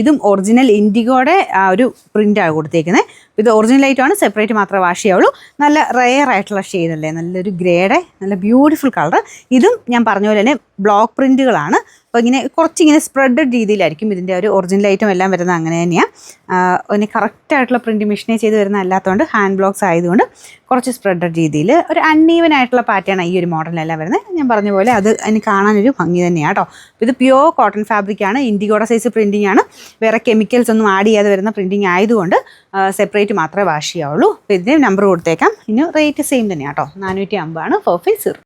ഇതും ഒറിജിനൽ ഇൻഡിഗോയുടെ ഒരു പ്രിൻ്റാണ് കൊടുത്തേക്കുന്നത്. ഇത് ഒറിജിനൽ ആയിട്ടാണ്, സെപ്പറേറ്റ് മാത്രമേ വാഷ് ചെയ്യാവുള്ളൂ. നല്ല റെയർ ആയിട്ടുള്ള ഷെയ്ഡല്ലേ, നല്ലൊരു ഗ്രേയുടെ നല്ല ബ്യൂട്ടിഫുൾ കളർ. ഇതും ഞാൻ പറഞ്ഞ പോലെ തന്നെ ബ്ലോക്ക് പ്രിൻറ്റുകളാണ്. അപ്പോൾ ഇങ്ങനെ കുറച്ചിങ്ങനെ സ്പ്രെഡഡ് രീതിയിലായിരിക്കും ഇതിൻ്റെ ഒരു ഒറിജിനൽ ഐറ്റം എല്ലാം വരുന്നത്. അങ്ങനെ തന്നെയാണ്. അതിന് കറക്റ്റായിട്ടുള്ള പ്രിൻറ്റ് മെഷീനെ ചെയ്ത് വരുന്ന അല്ലാത്തതുകൊണ്ട് ഹാൻഡ് ബ്ലോക്സ് ആയതുകൊണ്ട് കുറച്ച് സ്പ്രെഡഡ് രീതിയിൽ ഒരു അൺഈവൻ ആയിട്ടുള്ള പാറ്റേൺ ഈ ഒരു മോഡലിലെല്ലാം വരുന്നത്. ഞാൻ പറഞ്ഞ പോലെ അത് അതിന് കാണാനൊരു ഭംഗി തന്നെയാണ് കേട്ടോ. ഇത് പ്യുവർ കോട്ടൺ ഫാബ്രിക്കാണ്, ഇൻഡിഗോയുടെ സൈസ് പ്രിൻറ്റിംഗ് ആണ്. വേറെ കെമിക്കൽസ് ഒന്നും ആഡ് ചെയ്യാതെ വരുന്ന പ്രിൻറ്റിംഗ് ആയതുകൊണ്ട് സെപ്പറേറ്റ് മാത്രമേ വാഷ് ചെയ്യാവുള്ളൂ. അപ്പോൾ ഇതിന് നമ്പർ കൊടുത്തേക്കാം. ഇനി റേറ്റ് സെയിം തന്നെയാണ് കേട്ടോ, 450 ആണ് 450.